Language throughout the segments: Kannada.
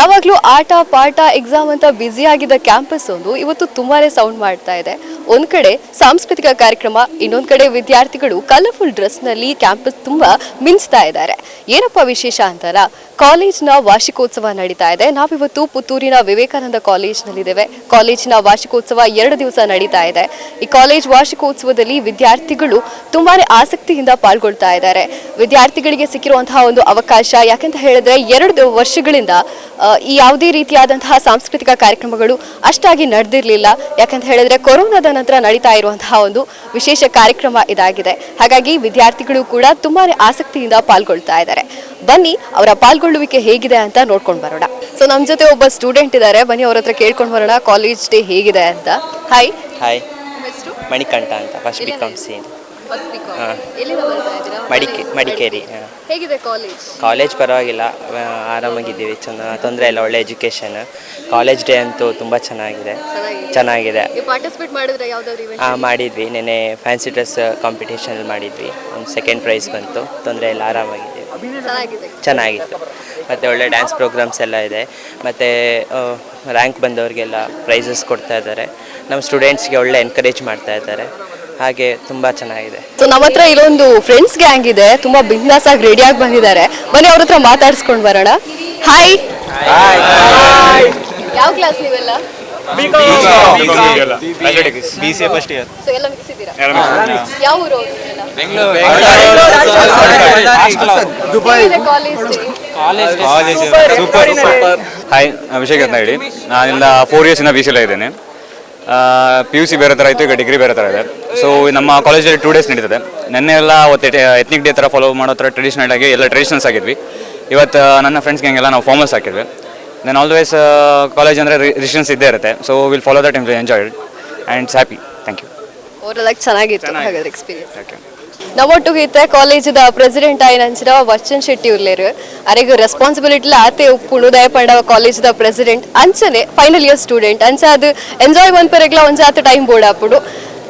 ಯಾವಾಗಲೂ ಆಟ ಪಾಠ ಎಕ್ಸಾಮ್ ಅಂತ ಬ್ಯುಸಿ ಆಗಿದ್ದ ಕ್ಯಾಂಪಸ್ ಒಂದು ಇವತ್ತು ತುಂಬಾನೇ ಸೌಂಡ್ ಮಾಡ್ತಾ ಇದೆ. ಒಂದ್ ಕಡೆ ಸಾಂಸ್ಕೃತಿಕ ಕಾರ್ಯಕ್ರಮ, ಇನ್ನೊಂದ್ ಕಡೆ ವಿದ್ಯಾರ್ಥಿಗಳು ಕಲರ್ಫುಲ್ ಡ್ರೆಸ್ ನಲ್ಲಿ ಕ್ಯಾಂಪಸ್ ತುಂಬಾ ಮಿಂಚ್ತಾ ಇದ್ದಾರೆ. ಏನಪ್ಪಾ ವಿಶೇಷ ಅಂತಾರ, ಕಾಲೇಜ್ನ ವಾರ್ಷಿಕೋತ್ಸವ ನಡೀತಾ ಇದೆ. ನಾವಿವತ್ತು ಪುತ್ತೂರಿನ ವಿವೇಕಾನಂದ ಕಾಲೇಜ್ನಲ್ಲಿದ್ದೇವೆ. ಕಾಲೇಜಿನ ವಾರ್ಷಿಕೋತ್ಸವ 2 ದಿವಸ ನಡೀತಾ ಇದೆ. ಈ ಕಾಲೇಜ್ ವಾರ್ಷಿಕೋತ್ಸವದಲ್ಲಿ ವಿದ್ಯಾರ್ಥಿಗಳು ತುಂಬಾನೇ ಆಸಕ್ತಿಯಿಂದ ಪಾಲ್ಗೊಳ್ತಾ ಇದ್ದಾರೆ. ವಿದ್ಯಾರ್ಥಿಗಳಿಗೆ ಸಿಕ್ಕಿರುವಂತಹ ಒಂದು ಅವಕಾಶ, ಯಾಕಂತ ಹೇಳಿದ್ರೆ 2 ವರ್ಷಗಳಿಂದ ಈ ಯಾವುದೇ ರೀತಿಯಾದಂತಹ ಸಾಂಸ್ಕೃತಿಕ ಕಾರ್ಯಕ್ರಮಗಳು ಅಷ್ಟಾಗಿ ನಡೆದಿರಲಿಲ್ಲ. ಯಾಕಂತ ಹೇಳಿದ್ರೆ ಕೊರೋನಾದ ನಂತರ ನಡೀತಾ ಇರುವಂತಹ ಒಂದು ವಿಶೇಷ ಕಾರ್ಯಕ್ರಮ ಇದಾಗಿದೆ. ಹಾಗಾಗಿ ವಿದ್ಯಾರ್ಥಿಗಳು ಕೂಡ ತುಂಬಾನೇ ಆಸಕ್ತಿಯಿಂದ ಪಾಲ್ಗೊಳ್ತಾ ಇದ್ದಾರೆ. ಬನ್ನಿ ಅವರ ಪಾಲ್ಗೊಳ್ಳುವಿಕೆ ಹೇಗಿದೆ ಅಂತ ನೋಡ್ಕೊಂಡು ಬರೋಣ. ಸೊ ನಮ್ಮ ಜೊತೆ ಒಬ್ಬ ಸ್ಟೂಡೆಂಟ್ ಇದ್ದಾರೆ, ಬನ್ನಿ ಅವ್ರ ಹತ್ರ ಕೇಳ್ಕೊಂಡು ಬರೋಣ ಕಾಲೇಜ್ ಡೇ ಹೇಗಿದೆ ಅಂತ. ಹಾಯ್ ಹಾಯ್, ಮಣಿಕಂಠ ಅಂತ, ಫಸ್ಟ್ ಬಿ.ಕಾಮ್.ಸಿ. ಮಡಿಕೇರಿ. ಹೇಗಿದೆ ಕಾಲೇಜ್? ಕಾಲೇಜ್ ಪರವಾಗಿಲ್ಲ, ಆರಾಮಾಗಿದ್ದೀವಿ, ತೊಂದರೆ ಇಲ್ಲ, ಒಳ್ಳೆ ಎಜುಕೇಷನ್. ಕಾಲೇಜ್ ಡೇ ಅಂತೂ ತುಂಬ ಚೆನ್ನಾಗಿದೆ. ಪಾರ್ಟಿಸಿಪೇಟ್ ಮಾಡಿದ್ರೆ ಯಾವ್ದಾದ್ರು ಇವೆಂಟ್? ಮಾಡಿದ್ವಿ, ನೆನೆ ಫ್ಯಾನ್ಸಿ ಡ್ರೆಸ್ ಕಾಂಪಿಟೇಷನ್ ಮಾಡಿದ್ವಿ, ಒಂದು 2nd ಪ್ರೈಸ್ ಬಂತು. ತೊಂದರೆ ಇಲ್ಲ, ಆರಾಮಾಗಿದ್ದೀವಿ, ಚೆನ್ನಾಗಿತ್ತು. ಮತ್ತು ಒಳ್ಳೆ ಡ್ಯಾನ್ಸ್ ಪ್ರೋಗ್ರಾಮ್ಸ್ ಎಲ್ಲ ಇದೆ. ಮತ್ತು ರ್ಯಾಂಕ್ ಬಂದವರಿಗೆಲ್ಲ ಪ್ರೈಸಸ್ ಕೊಡ್ತಾ ಇದ್ದಾರೆ. ನಮ್ಮ ಸ್ಟೂಡೆಂಟ್ಸ್ಗೆ ಒಳ್ಳೆ ಎನ್ಕರೇಜ್ ಮಾಡ್ತಾ ಇದ್ದಾರೆ. ಹಾಗೆ ತುಂಬಾ ಚೆನ್ನಾಗಿದೆ. ಸೊ ನಮ್ಮ ಹತ್ರ ಇಲ್ಲೊಂದು ಫ್ರೆಂಡ್ಸ್ ಗ್ಯಾಂಗ್ ಇದೆ, ತುಂಬಾ ಬಿಂದಾಸ್ ಆಗಿ ರೆಡಿ ಆಗಿ ಬಂದಿದ್ದಾರೆ. ಬನ್ನಿ ಅವ್ರ ಹತ್ರ ಮಾತಾಡ್ಸ್ಕೊಂಡು ಬರೋಣ. ಹಾಯ್, ಯಾವ ಕ್ಲಾಸ್ ನೀವೆಲ್ಲ? BCA first year. ಸೊ ಎಲ್ಲ ಮಿಕ್ಸ್ ಇದ್ದೀರಾ? ಯಾವ ಊರು ನೀವೆಲ್ಲ? ಹಾಯ್, ಅಭಿಷೇಕ್ ಅಂತ ಹೇಳಿ. ನಾನಿಂದ 4 years ಇಂದ BCA ಇದ್ದೇನೆ. PUC ಬೇರೆ ಥರ ಇತ್ತು, ಈಗ ಡಿಗ್ರಿ ಬೇರೆ ಥರ ಇದೆ. ಸೊ ನಮ್ಮ ಕಾಲೇಜಲ್ಲಿ 2 days ನಡೀತದೆ. ನೆನ್ನೆ ಎಲ್ಲ ಅವತ್ತು ಎತ್ನಿಕ್ ಡೇ ಥರ ಫಾಲೋ ಮಾಡೋ ಥರ ಟ್ರೆಡಿಷನಲ್ ಆಗಿ ಎಲ್ಲ ಟ್ರೆಡಿಷನ್ಸ್ ಆಗಿದ್ವಿ. ಇವತ್ತು ನನ್ನ ಫ್ರೆಂಡ್ಸ್ ಗ್ಯಾಂಗೆಲ್ಲ ನಾವು ಫಾರ್ಮಲ್ಸ್ ಹಾಕಿದ್ವಿ. ದೆನ್ ಆಲ್ವೇಸ್ ಕಾಲೇಜ್ ಅಂದರೆ ರಿಸ್ಟ್ರಿಕ್ಷನ್ಸ್ ಇದ್ದೇ ಇರುತ್ತೆ. So will follow that and enjoyed and it's happy. Thank you. Overall ಚೆನ್ನಾಗಿತ್ತು ಹಾಗಾದ್ರೆ ಎಕ್ಸ್ಪೀರಿಯನ್ಸ್. ನಮ್ಮೊಟ್ಟಿಗೆ ಕಾಲೇಜದ ಪ್ರೆಸಿಡೆಂಟ್ ಆಯ್ನಂಚಿನ ವಚನ್ ಶೆಟ್ಟಿ ಉರ್ಲೇರು ಅರೆಗೆ ರೆಸ್ಪಾನ್ಸಿಬಿಲಿಟಿ ಆತೆ ಉಪ್ಪುಣುದಯ ಪಂಡ ಕಾಲೇಜದ ಪ್ರೆಸಿಡೆಂಟ್ ಅಂಚನೆ ಫೈನಲ್ ಇಯರ್ ಸ್ಟೂಡೆಂಟ್ ಅಂಚ ಅದು ಎಂಜಾಯ್ ಮನ್ಪರೆಗ್ಲ ಒಂಚ ಆತ ಟೈಮ್ ಬೋರ್ಡ್ ಆಪುಡು.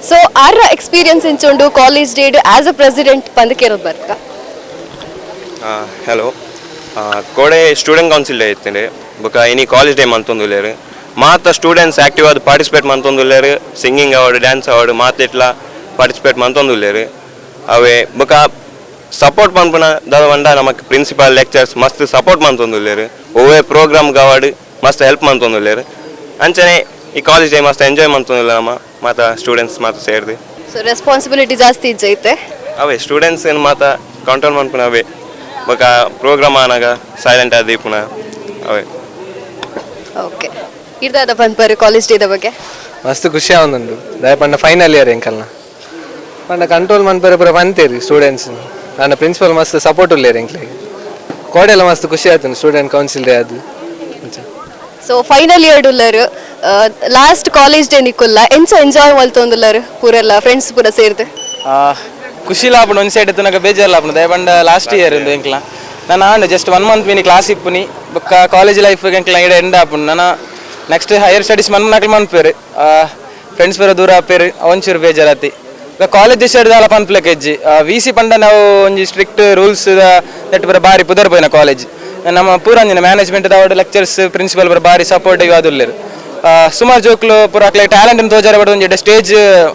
ಸೊ ಆರ ಎಕ್ಸ್ಪೀರಿಯನ್ಸ್ ಇಂಚುಂಡು college day as a president ಬಂದಕೇರೋದು ಬರ್ಕ. ಹಲೋ, ಕೋಡೆ ಸ್ಟೂಡೆಂಟ್ ಕೌನ್ಸಿಲ್ ಡೇ ಇತ್ತೇನೆ ಬೊಕ ಇನಿ ಕಾಲೇಜ್ ಡೇ ಮಂತೊಂದುಲ್ಲೇರು. ಮಾತ ಸ್ಟೂಡೆಂಟ್ಸ್ ಆಕ್ಟಿವ್ ಆದ ಪಾರ್ಟಿಸಿಪೇಟ್ ಮಂತೊಂದುಲ್ಲೇರು. ಸಿಂಗಿಂಗ್ ಅವಾರ್ಡ್, ಡ್ಯಾನ್ಸ್ ಅವಾರ್ಡ್ ಮಾತ ಇಟ್ಲ ಪಾರ್ಟಿಸಿಪೇಟ್ ಮಂತೊಂದುಲ್ಲೇರು. ಅವೇ ಬೊಕ ಸಪೋರ್ಟ್ ಮನ್ಪುನ ದಾದ ನಮಕ್ ಪ್ರಿನ್ಸಿಪಾಲ್ ಲೆಕ್ಚರ್ಸ್ ಮಸ್ತ್ ಸಪೋರ್ಟ್ ಮಂತೊಂದುಲ್ಲೇರು. ಒವ್ವೇ ಪ್ರೋಗ್ರಾಮ್ ಅವಾರ್ಡ್ ಮಸ್ತ್ ಹೆಲ್ಪ್ ಮಂತೊಂದುಲ್ಲೇರು. ಅಂಚನೆ ಈ ಕಾಲೇಜ್ ಡೇ ಮಸ್ತ್ ಎಂಜಾಯ್ ಮಂತೊಂದುಲ್ಲ ನಮ್ಮ ಮಾತ ಸ್ಟೂಡೆಂಟ್ಸ್ ಮಾತ ಸೇರಿದು. ಸೊ ರೆಸ್ಪಾನ್ಸಿಬಿಲಿಟಿ ಜಾಸ್ತಿ ಇಜ್ಜೈತೆ ಅವೇ ಸ್ಟೂಡೆಂಟ್ಸ್ ಏನು ಮಾತ ಕಂಟ್ರೋಲ್ ಮನ್ಪುನ ಅವೇ ಬೊಕ ಪ್ರೋಗ್ರಾಮ್ ಆನಾಗ ಸೈಲೆಂಟ್ ಆದಿ ಪುನಃ ಅವೇ. ಓಕೆ, ಇರ್ದಾದ ಪಂಪರು ಕಾಲೇಜ್ ಡೇದ ಬಗ್ಗೆ ಮಸ್ತ್ ಖುಷಿ ಆವೊಂದುಂಡು. ದಯಪಂಡ ಫೈನಲ್ ಇಯರ್ ಎಂಕಲ್ನ ಪಂಡ ಕಂಟ್ರೋಲ್ ಮನ್ಪರೆ ಪೂರ ಪಂತೇರಿ ಸ್ಟೂಡೆಂಟ್ಸ್. ನನ್ನ ಪ್ರಿನ್ಸಿಪಲ್ ಮಸ್ತ್ ಸಪೋರ್ಟ್ ಉಲ್ಲೇರಿ ಎಂಕ್ಲೆಗೆ. ಕೋಡೆಲ್ಲ ಮಸ್ತ್ ಖುಷಿ ಆಯ್ತು ಸ್ಟೂಡೆಂಟ್ ಕೌನ್ಸಿಲ್ ಡೇ ಅದು. ಸೊ ಫೈನಲ್ ಇಯರ್ ಉಲ್ಲರು ಲಾಸ್ಟ್ ಕಾಲೇಜ್ ಡೇ ನಿಕ್ಕುಲ್ಲ ಎಂಚ ಎಂಜಾಯ್ ಮಲ್ತೊಂದುಲ್ಲರು ಪೂರೆಲ್ಲ ಫ್ರೆಂಡ್ಸ್ ಪೂರ ಸೇರ್ದು ಖುಷಿ ಲಾಪುಂಡು. ಒಂದು ಸೈಡ್ ತನಕ ಬೇಜಾರು ಲಾಪುಂಡು. ದಯಪಂಡ ಲಾಸ್ಟ್ ಇಯರ್ ಉಂಡು ಎಂಕ್ಲ ನಾನು ಆಂಡ್ ಜಸ್ಟ್ 1 month ಮಿನಿ ಕ್ಲಾಸ್ ಇಪ್ಪುನಿ ಬೊಕ್ಕ ಕಾಲೇಜ್ ಲೈಫ್ ಎಂಕ್ಲ ಇಡ ಎಂಡ್ ಆಪುಂಡು. ನಾನು ನೆಕ್ಸ್ಟ್ ಹೈಯರ್ ಸ್ಟಡೀಸ್ ಮನ್ಪುನಕ್ಲು ಮನ್ಪೇರು. ಫ್ರೆಂಡ್ಸ್ ಪೂರ ದೂರ ಆಪೇರು, ಒಂಚೂರು ಬೇಜಾರತಿ. ಈಗ ಕಾಲೇಜ್ ಸೈಡ್ ದಾಲ ಪನ್ಪ್ಲಕ್ ಹೆಜ್ಜಿ VC ಪಂಡ ನಾವು ಒಂಜಿ ಸ್ಟ್ರಿಕ್ಟ್ ರೂಲ್ಸ್ ನೆಟ್ ಪೂರ ಬಾರಿ ಪುದರ್ ಪೋಯಿನ ಕಾಲೇಜ್. ನಮ್ಮ ಪೂರಂಜಿನ ಮ್ಯಾನೇಜ್ಮೆಂಟ್ ದಾವಡ್ ಲೆಕ್ಚರ್ಸ್ ಪ್ರಿನ್ಸಿಪಲ್ ಪೂರ ಬಾರಿ ಸಪೋರ್ಟಿವ್ ಆದುಲ್ಲೇರು. ಸುಮಾರು ಜೋಕ್ಲು ಪೂರ ಅಕ್ಲೆ ಟ್ಯಾಲೆಂಟ್ ತೋಜಾರ ಬಡ ಒಂಜಿ ಸ್ಟೇಜ್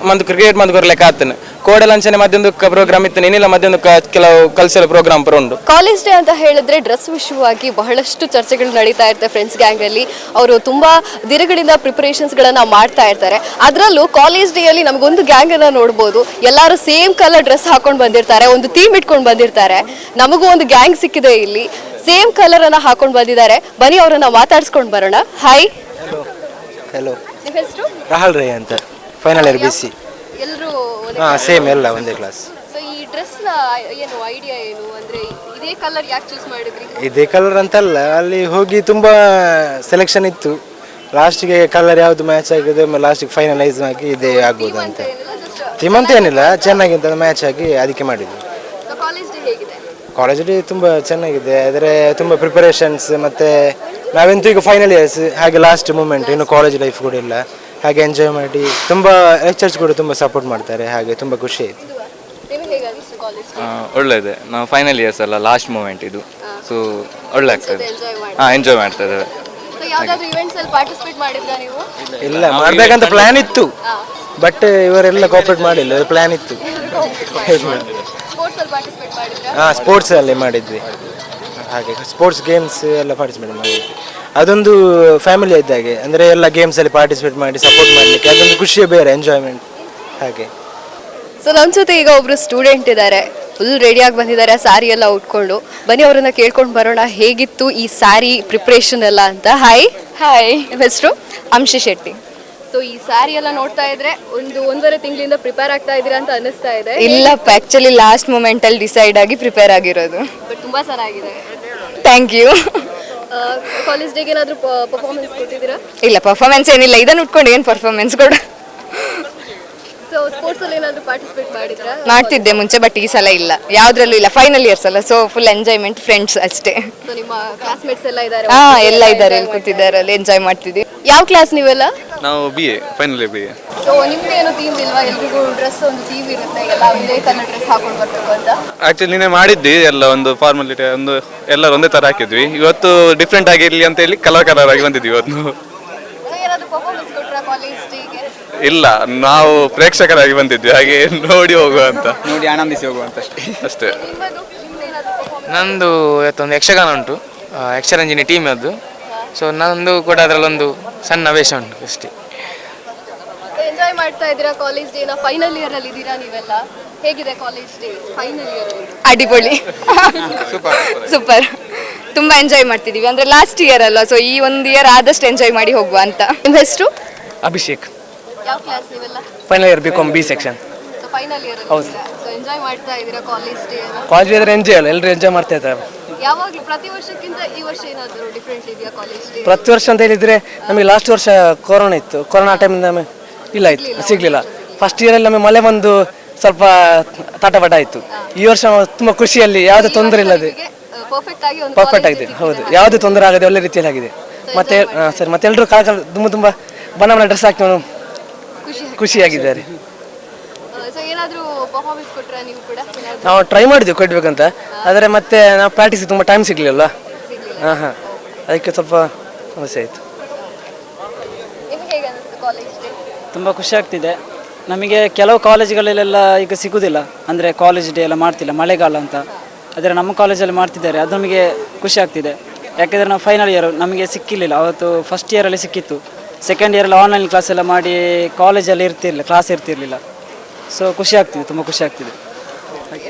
ಮಂದು ಕ್ರಿಕೆಟ್ ಮಂದು ಕೊರ್ಲೆಕ್ಕ ಆತನು. ಕೋಡೆ ಲಂಚನೆ ಮಧ್ಯಾಹ್ನ ಪ್ರೋಗ್ರಾಮ್ ಇತ್ತು, ಏನಿಲ್ಲ ಮಧ್ಯಾಹ್ನ ಕೆಲವು ಕಲ್ಚರಲ್ ಪ್ರೋಗ್ರಾಮ್ ಪೂರ ಉಂಡು. ಕಾಲೇಜ್ ಡೇ ಅಂತ ಹೇಳಿದ್ರೆ ಡ್ರೆಸ್ ವಿಷಯವಾಗಿ ಬಹಳಷ್ಟು ಚರ್ಚೆಗಳು ನಡೀತಾ ಇರ್ತವೆ ಫ್ರೆಂಡ್ಸ್ ಗ್ಯಾಂಗ್ ಅಲ್ಲಿ. ಅವರು ತುಂಬಾ ದಿನಗಳಿಂದ ಪ್ರಿಪರೇಷನ್ಸ್ ಗಳನ್ನ ಮಾಡ್ತಾ ಇರ್ತಾರೆ. ಅದರಲ್ಲೂ ಕಾಲೇಜ್ ಡೇ ಅಲ್ಲಿ ನಮಗೊಂದು ಗ್ಯಾಂಗ್ ಅನ್ನ ನೋಡಬಹುದು, ಎಲ್ಲರೂ ಸೇಮ್ ಕಲರ್ ಡ್ರೆಸ್ ಹಾಕೊಂಡು ಬಂದಿರ್ತಾರೆ, ಒಂದು ಥೀಮ್ ಇಟ್ಕೊಂಡು ಬಂದಿರ್ತಾರೆ. ನಮಗೂ ಒಂದು ಗ್ಯಾಂಗ್ ಸಿಕ್ಕಿದೆ ಇಲ್ಲಿ, ಸೇಮ್ ಕಲರ್ ಅನ್ನ ಹಾಕೊಂಡು ಬಂದಿದ್ದಾರೆ. ಬನ್ನಿ ಅವರನ್ನ ಮಾತಾಡ್ಸ್ಕೊಂಡು ಬರೋಣ. ಹಾಯ್, ಹಲೋ, ನಿಮ್ಮ ಹೆಸರು? ರಾಹುಲ್ ರೈ ಅಂತ, ಫೈನಲ್ ಇಯರ್ BC. ಎಲ್ಲರೂ ಸೇಮ್ ಎಲ್ಲ ಒಂದೇ ಕ್ಲಾಸ್. ಸೊ ಈ ಡ್ರೆಸ್ ನ ಏನು ಐಡಿಯಾ ಏನು, ಅಂದ್ರೆ ಇದೇ ಕಲರ್ ಯಾಕೆ ಚೂಸ್ ಮಾಡಿದ್ರಿ? ಇದೇ ಕಲರ್ ಅಂತಲ್ಲ, ಅಲ್ಲಿ ಹೋಗಿ ತುಂಬಾ ಸೆಲೆಕ್ಷನ್ ಇತ್ತು. ಲಾಸ್ಟ್ಗೆ ಕಲರ್ ಯಾವ್ದು ಮ್ಯಾಚ್ ಆಗಿದೆ ಲಾಸ್ಟಿಗೆ ಫೈನಲೈಸ್ ಆಗಿ ಇದೇ ಆಗ್ಬೋದು ಅಂತ. ಥೀಮ್ ಅಂತ ಏನಿಲ್ಲ, ಚೆನ್ನಾಗಿಂತ ಮ್ಯಾಚ್ ಆಗಿ ಅದಕ್ಕೆ ಮಾಡಿದ್ವಿ. ಕಾಲೇಜ್ ಡೇ ತುಂಬ ಚೆನ್ನಾಗಿದೆ. ಆದರೆ ತುಂಬ ಪ್ರಿಪರೇಷನ್ಸ್ ಮತ್ತು ನಾವಂತೂ ಈಗ ಫೈನಲ್ ಇಯರ್ಸ್, ಹಾಗೆ ಲಾಸ್ಟ್ ಮೂಮೆಂಟ್, ಇನ್ನು ಕಾಲೇಜ್ ಲೈಫ್ ಕೂಡ ಇಲ್ಲ, ಹಾಗೆ ಎಂಜಾಯ್ ಮಾಡಿ ತುಂಬ ಲೆಕ್ಚರ್ಸ್ ಕೂಡ ತುಂಬ ಸಪೋರ್ಟ್ ಮಾಡ್ತಾರೆ, ಹಾಗೆ ತುಂಬ ಖುಷಿ ಆಯಿತು. ಒಳ್ಳೆಯದೆ. ನಾವು ಫೈನಲ್ ಇಯರ್ಸ್ ಅಲ್ಲ, ಲಾಸ್ಟ್ ಮೂಮೆಂಟ್ ಇದು, ಸೊ ಒಳ್ಳೆ ಆಗ್ತದೆ. ಎಂಜಾಯ್ ಮಾಡ್ತಾ ಇದ್ದೇವೆ. ಸೊ ಯಾವ್ದಾದ್ರು ಇವೆಂಟ್ಸ್ ಅಲ್ಲಿ ಪಾರ್ಟಿಸಿಪೇಟ್ ಮಾಡಿದ್ರಾ ನೀವು? ಇಲ್ಲ, ಮಾಡ್ಬೇಕಂತ ಪ್ಲಾನ್ ಇತ್ತು, ಬಟ್ ಇವರೆಲ್ಲ ಕೋಆಪರೇಟ್ ಮಾಡಿಲ್ಲ. ಪ್ಲಾನ್ ಇತ್ತು. ಸ್ಪೋರ್ಟ್ಸ್ ಅಲ್ಲಿ ಪಾರ್ಟಿಸಿಪೇಟ್ ಮಾಡಿದ್ರಾ? ಹಾಂ, ಸ್ಪೋರ್ಟ್ಸ್ ಅಲ್ಲಿ ಮಾಡಿದ್ವಿ. ಹಾಗೆ ಸ್ಪೋರ್ಟ್ಸ್ ಗೇಮ್ಸ್ ಎಲ್ಲ ಪಾರ್ಟಿಸಿಪೇಟ್ ಮಾಡಿದ್ವಿ. ಅದೊಂದು ಫ್ಯಾಮಿಲಿ ಇದ್ದಾಗೆ, ಅಂದರೆ ಎಲ್ಲ ಗೇಮ್ಸಲ್ಲಿ ಪಾರ್ಟಿಸಿಪೇಟ್ ಮಾಡಿ ಸಪೋರ್ಟ್ ಮಾಡಲಿಕ್ಕೆ ಅದೊಂದು ಖುಷಿಯೇ ಬೇರೆ, ಎಂಜಾಯ್ಮೆಂಟ್ ಹಾಗೆ. ಸೊ ನಮ್ಮ ಜೊತೆ ಈಗ ಒಬ್ರು ಸ್ಟೂಡೆಂಟ್ ಇದ್ದಾರೆ, ಫುಲ್ ರೆಡಿಯಾಗಿ ಬಂದಿದ್ದಾರೆ ಸ್ಯಾರಿ ಎಲ್ಲ ಉಟ್ಕೊಂಡು. ಬನ್ನಿ ಅವರನ್ನ ಕೇಳ್ಕೊಂಡು ಬರೋಣ ಹೇಗಿತ್ತು ಈ ಸ್ಯಾರಿ ಪ್ರಿಪ್ರೇಷನ್ ಎಲ್ಲ ಅಂತ. ಹಾಯ್. ಹಾಯ್, ನಿಮ್ಮ ಹೆಸರು? ಅಂಶಿ ಶೆಟ್ಟಿ. ಸೊ ಈ ಸ್ಯಾರಿ ಎಲ್ಲ ನೋಡ್ತಾ ಇದ್ರೆ ಒಂದೂವರೆ ತಿಂಗಳಿಂದ ಪ್ರಿಪೇರ್ ಆಗ್ತಾ ಇದ್ದೀರಾ ಅಂತ ಅನಿಸ್ತಾ ಇದೆ. ಇಲ್ಲಪ್ಪ, ಆ್ಯಕ್ಚುಲಿ ಲಾಸ್ಟ್ ಮೂಮೆಂಟಲ್ಲಿ ಡಿಸೈಡ್ ಆಗಿ ಪ್ರಿಪೇರ್ ಆಗಿರೋದು. ಬಟ್ ತುಂಬಾ ಚೆನ್ನಾಗಿದೆ. Thank you. ಕಾಲೇಜ್ ಡೇಗೆ ಏನಾದರೂ ಪರ್ಫಾರ್ಮೆನ್ಸ್ ಕೊಟ್ಟಿದ್ದೀರಾ? ಇಲ್ಲ, ಪರ್ಫಾರ್ಮೆನ್ಸ್ ಏನಿಲ್ಲ, ಇದನ್ನು ಉಟ್ಕೊಂಡು ಏನು ಪರ್ಫಾರ್ಮೆನ್ಸ್ ಕೊಡ. ಸೊ ಸ್ಪೋರ್ಟ್ಸ್ ಅಲ್ಲಿ ಏನಾದರೂ ಪಾರ್ಟಿಸಿಪೇಟ್ ಮಾಡಿದ್ರಾ? ಮಾಡ್ತಿದ್ದೆ ಮುಂಚೆ, ಬಟ್ ಈ ಸಲ ಇಲ್ಲ, ಯಾವುದ್ರಲ್ಲೂ ಇಲ್ಲ. ಫೈನಲ್ ಇಯರ್ಸ್ ಅಲ್ಲ, ಸೊ ಫುಲ್ ಎಂಜಾಯ್ಮೆಂಟ್, ಫ್ರೆಂಡ್ಸ್ ಅಷ್ಟೇ. ಸೊ ನಿಮ್ಮ ಕ್ಲಾಸ್ಮೇಟ್ಸ್ ಎಲ್ಲ ಇದ್ದಾರೆ? ಹಾಂ, ಎಲ್ಲ ಇದ್ದಾರೆ, ಇಲ್ಲಿ ಕೂತಿದ್ದಾರೆ, ಅಲ್ಲಿ ಎಂಜಾಯ್ ಮಾಡ್ತಿದ್ವಿ. ಯಾವ ಕ್ಲಾಸ್ ನೀವೆಲ್ಲ? ನಾವು BA final year BA. So ನಿಮ್ಗೆ ಏನು ಥೀಮ್ ಇಲ್ವಾ? ಎಲ್ರಿಗೂ ಡ್ರೆಸ್ ಒಂದು ಥೀಮ್ ಇರುತ್ತೆ, ಎಲ್ಲ ಒಂದೇ ಕಲರ್ ಡ್ರೆಸ್ ಹಾಕೊಂಡು ಬರ್ಬೇಕು ಅಂತ. ಆಕ್ಚುಲಿ ನೀನೆ ಮಾಡಿದ್ವಿ ಎಲ್ಲ, ಒಂದು ಫಾರ್ಮಾಲಿಟಿ, ಒಂದು ಎಲ್ಲರೂ ಒಂದೇ ಥರ ಹಾಕಿದ್ವಿ. ಇವತ್ತು ಡಿಫ್ರೆಂಟ್ ಆಗಿರಲಿ ಅಂತ ಹೇಳಿ ಕಲರ್ ಆಗಿ ಬಂದಿದ್ವಿ ಇವತ್ತು. ಸೊ ಏನಾದರೂ ಪರ್ಫಾರ್ಮೆನ್ಸ್ ಕೊಟ್ರಾ ಕಾಲೇಜ್ ಡೇಗೆ? ಇಲ್ಲ, ನಾವು ಪ್ರೇಕ್ಷಕರಾಗಿ ಬಂದಿದ್ವಿ, ಹಾಗೆ ನೋಡಿ ಹೋಗುವ ಅಂತ, ನೋಡಿ ಆನಂದಿಸಿ ಹೋಗುವಂತ ಅಷ್ಟೇ. ನಿಮ್ಮದೇನಾದರೂ ಪರ್ಫಾರ್ಮೆನ್ಸ್? ನಂದು ಇವತ್ತೊಂದು ಯಕ್ಷಗಾನ ಉಂಟು, ಯಕ್ಷರಂಜಿನಿ ಟೀಮ್ ಅದು. ಸೊ ನಂದು ಕೂಡ ಅದರಲ್ಲೊಂದು ಸಣ್ಣ ವೇಷ ಉಂಟು ಅಷ್ಟೇ. ಎಂಜಾಯ್ ಮಾಡ್ತಾ ಇದ್ದೀರಾ ಕಾಲೇಜ್ ಡೇನ? ಫೈನಲ್ ಇಯರ್ ಅಲ್ಲಿ ಇದ್ದೀರಾ ನೀವೆಲ್ಲ. ಹೇಗಿದೆ ಕಾಲೇಜ್ ಡೇ ಫೈನಲ್ ಇಯರ್? ಅಡಿಪೊಳಿ, ಸೂಪರ್. ತುಂಬ ಎಂಜಾಯ್ ಮಾಡ್ತಿದ್ದೀವಿ, ಅಂದರೆ ಲಾಸ್ಟ್ ಇಯರ್ ಅಲ್ಲ, ಸೊ ಈ ಒಂದು ಇಯರ್ ಆದಷ್ಟು ಎಂಜಾಯ್ ಮಾಡಿ ಹೋಗುವ ಅಂತ. ನಿಮ್ಮ ಹೆಸರು? ಅಭಿಷೇಕ್. ಯಾವ ಕ್ಲಾಸ್ ನೀವೆಲ್ಲ? Final year BCom B section. So final year ಅಲ್ಲಿ ಸೊ ಎಂಜಾಯ್ ಮಾಡ್ತಾ ಇದ್ದೀರಾ ಕಾಲೇಜ್ ಡೇ ಎಲ್ಲ? ಕಾಲೇಜ್ ಇದ್ರೆ ಎಂಜಾಯ್ ಅಲ್ಲ, ಎಲ್ಲರೂ ಎಂಜಾಯ್ ಮಾಡ್ತಾ ಇದ್ದಾರೆ. ಯಾವಾಗಲೂ ಪ್ರತಿ ವರ್ಷಕ್ಕಿಂತ ಈ ವರ್ಷ ಏನಾದರೂ ಡಿಫ್ರೆಂಟ್ ಇದೆಯಾ ಕಾಲೇಜ್ ಡೇ? ಪ್ರತಿ ವರ್ಷ ಅಂತ ಹೇಳಿದರೆ ನಮಗೆ ಲಾಸ್ಟ್ ವರ್ಷ ಕೊರೋನಾ ಇತ್ತು, ಕೊರೋನಾ ಟೈಮಿಂದ ಇಲ್ಲ ಇತ್ತು, ಸಿಗಲಿಲ್ಲ. ಫಸ್ಟ್ ಇಯರಲ್ಲಿ ನಮಗೆ ಮಳೆ ಬಂದು ಸ್ವಲ್ಪ ತಟಪಟ ಆಯಿತು. ಈ ವರ್ಷ ತುಂಬ ಖುಷಿಯಲ್ಲಿ, ಯಾವುದೇ ತೊಂದರೆ ಇಲ್ಲದೆ ಪರ್ಫೆಕ್ಟ್ ಆಗಿದೆ. ಹೌದು, ಯಾವುದೇ ತೊಂದರೆ ಆಗದೆ ಒಳ್ಳೆ ರೀತಿಯಲ್ಲಿ ಆಗಿದೆ. ಮತ್ತೆ ಸರಿ, ಮತ್ತೆ ಎಲ್ಲರೂ ತುಂಬ ಬಣ್ಣ ಡ್ರೆಸ್ ಹಾಕಿ ಖುಷಿಯಾಗಿದ್ದಾರೆ. ನಾವು ಟ್ರೈ ಮಾಡಿದ್ವಿ ಕೊಡ್ಬೇಕಂತ, ಆದರೆ ಮತ್ತೆ ನಾವು ಪ್ರಾಕ್ಟೀಸ್ ತುಂಬ ಟೈಮ್ ಸಿಗಲಿಲ್ಲ. ಹಾಂ, ಅದಕ್ಕೆ ಸ್ವಲ್ಪ ಸಮಸ್ಯೆ ಆಯಿತು. ತುಂಬ ಖುಷಿ ಆಗ್ತಿದೆ. ನಮಗೆ ಕೆಲವು ಕಾಲೇಜುಗಳಲ್ಲೆಲ್ಲ ಈಗ ಸಿಗೋದಿಲ್ಲ, ಅಂದರೆ ಕಾಲೇಜ್ ಡೇ ಎಲ್ಲ ಮಾಡ್ತಿಲ್ಲ, ಮಳೆಗಾಲ ಅಂತ. ಆದರೆ ನಮ್ಮ ಕಾಲೇಜಲ್ಲಿ ಮಾಡ್ತಿದ್ದಾರೆ, ಅದು ನಮಗೆ ಖುಷಿ ಆಗ್ತಿದೆ. ಯಾಕೆಂದರೆ ನಾವು ಫೈನಲ್ ಇಯರ್ ನಮಗೆ ಸಿಕ್ಕಿರಲಿಲ್ಲ, ಅವತ್ತು ಫಸ್ಟ್ ಇಯರಲ್ಲಿ ಸಿಕ್ಕಿತ್ತು. ಸೆಕೆಂಡ್ ಇಯರಲ್ಲಿ ಆನ್ಲೈನ್ ಕ್ಲಾಸ್ ಎಲ್ಲ ಮಾಡಿ ಕಾಲೇಜಲ್ಲಿ ಕ್ಲಾಸ್ ಇರ್ತಿರಲಿಲ್ಲ. ಸೊ ಖುಷಿ ಆಗ್ತಿದೆ, ತುಂಬ ಖುಷಿ ಆಗ್ತಿದೆ.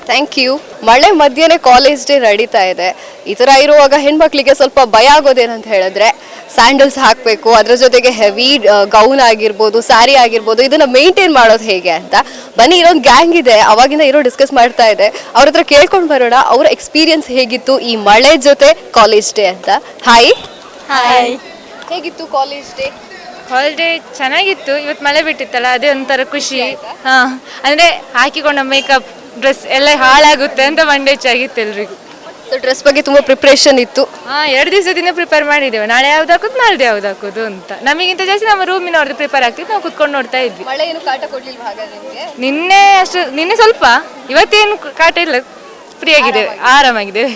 Thank you. ಮಳೆ ಮಧ್ಯೆನೇ ಕಾಲೇಜ್ ಡೇ ನಡೀತಾ ಇದೆ. ಈ ಥರ ಇರುವಾಗ ಹೆಣ್ಮಕ್ಳಿಗೆ ಸ್ವಲ್ಪ ಭಯ ಆಗೋದೇನಂತ ಹೇಳಿದ್ರೆ, ಸ್ಯಾಂಡಲ್ಸ್ ಹಾಕಬೇಕು, ಅದ್ರ ಜೊತೆಗೆ ಹೆವಿ ಗೌನ್ ಆಗಿರ್ಬೋದು, ಸ್ಯಾರಿ ಆಗಿರ್ಬೋದು, ಇದನ್ನ ಮೇಂಟೈನ್ ಮಾಡೋದು ಹೇಗೆ ಅಂತ. ಬನ್ನಿ, ಇರೋದು ಗ್ಯಾಂಗ್ ಇದೆ, ಅವಾಗಿಂದ ಡಿಸ್ಕಸ್ ಮಾಡ್ತಾ ಇದೆ, ಅವ್ರ ಹತ್ರ ಕೇಳ್ಕೊಂಡು ಬರೋಣ ಅವ್ರ ಎಕ್ಸ್ಪೀರಿಯನ್ಸ್ ಹೇಗಿತ್ತು ಈ ಮಳೆ ಜೊತೆ ಕಾಲೇಜ್ ಡೇ ಅಂತ. ಹಾಯ್. ಹಾಯ್, ಹೇಗಿತ್ತು ಕಾಲೇಜ್ ಡೇ? ಹಾಲಿಡೇ ಚೆನ್ನಾಗಿತ್ತು. ಇವತ್ತು ಮಳೆ ಬಿಟ್ಟಿತ್ತಲ್ಲ, ಅದೇ ಒಂಥರ ಖುಷಿ. ಹಾಂ, ಅಂದರೆ ಹಾಕಿಕೊಂಡ ಮೇಕಪ್ ಡ್ರೆಸ್ ಎಲ್ಲ ಹಾಳಾಗುತ್ತೆ ಅಂತ ಮಂಡೇಚಾಗಿತ್ತು ಎಲ್ರಿಗೂ. ಸೊ ಡ್ರೆಸ್ ಬಗ್ಗೆ ತುಂಬ ಪ್ರಿಪ್ರೇಷನ್ ಇತ್ತು. ಹಾಂ, 2 ದಿವಸದಿಂದ ಪ್ರಿಪೇರ್ ಮಾಡಿದ್ದೇವೆ, ನಾಳೆ ಯಾವ್ದು ಹಾಕೋದು ನಾಳ್ದು ಯಾವ್ದು ಹಾಕೋದು ಅಂತ. ನಮಗಿಂತ ಜಾಸ್ತಿ ನಮ್ಮ ರೂಮಿನವ್ರದ್ದು ಪ್ರಿಪೇರ್ ಆಗ್ತಿತ್ತು, ನಾವು ಕುತ್ಕೊಂಡು ನೋಡ್ತಾ ಇದ್ವಿ. ಮಳೆ ಏನು ಕಾಟ ಕೊಡ್ಲಿಲ್ವಾ ಹಾಗಾದ್ರೆ ನಿಮಗೆ? ನಿನ್ನೆ ಸ್ವಲ್ಪ, ಇವತ್ತೇನು ಕಾಟ ಇಲ್ಲ, ಫ್ರೀ ಆಗಿದ್ದೇವೆ, ಆರಾಮಾಗಿದ್ದೇವೆ.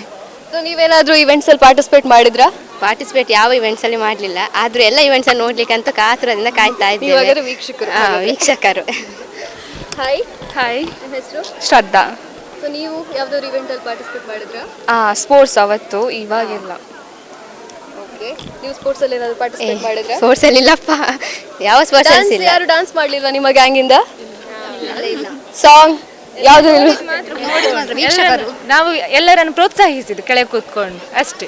ಸೊ ನೀವೇನಾದರೂ ಇವೆಂಟ್ಸ್ ಅಲ್ಲಿ ಪಾರ್ಟಿಸಿಪೇಟ್ ಮಾಡಿದ್ರಾ? ಪಾರ್ಟಿಸಿಪೇಟ್ ಯಾವ ಇವೆಂಟ್ಸ್ ಅಲ್ಲಿ ಮಾಡಲಿಲ್ಲ, ಆದ್ರೂ ಎಲ್ಲ ಇವೆಂಟ್ಸ್ ಅಲ್ಲಿ ನೋಡ್ಲಿಕ್ಕೆ ಅಂತ ಕಾತುರದಿಂದ ಕಾಯ್ತಾ ಇದ್ದೇವೆ. ವೀಕ್ಷಕರು. ಹಾಯ್. ಹಾಯ್, ನಿಮ್ಮ ಹೆಸರು? ಶ್ರದ್ಧಾ. ಸೊ ನೀವು ಯಾವ್ದಾದ್ರು ಇವೆಂಟ್ ಅಲ್ಲಿ ಪಾರ್ಟಿಸಿಪೇಟ್ ಮಾಡಿದ್ರಾ? ಸ್ಪೋರ್ಟ್ಸ್ ಅವತ್ತು, ಇವಾಗಿಲ್ಲ. ಓಕೆ, ನೀವು ಸ್ಪೋರ್ಟ್ಸ್ ಅಲ್ಲಿ ಏನಾದ್ರು ಪಾರ್ಟಿಸಿಪೇಟ್ ಮಾಡಿದ್ರಾ? ಸ್ಪೋರ್ಟ್ಸ್ ಅಲ್ಲಿ ಇಲ್ಲಪ್ಪ, ಯಾವ ಸ್ಪೋರ್ಟ್ಸ್ ಅಲ್ಲಿ ಇಲ್ಲ. ಯಾರು ಡಾನ್ಸ್ ಮಾಡ್ಲಿಲ್ವಾ ನಿಮ್ಮ ಗ್ಯಾಂಗ್ ಇಂದ? ಸಾಂಗ್ ಯಾವುದು? ನಾವು ಎಲ್ಲರನ್ನು ಪ್ರೋತ್ಸಾಹಿಸಿದ್ದು ಕೆಳಗೆ ಕೂತ್ಕೊಂಡು ಅಷ್ಟೇ.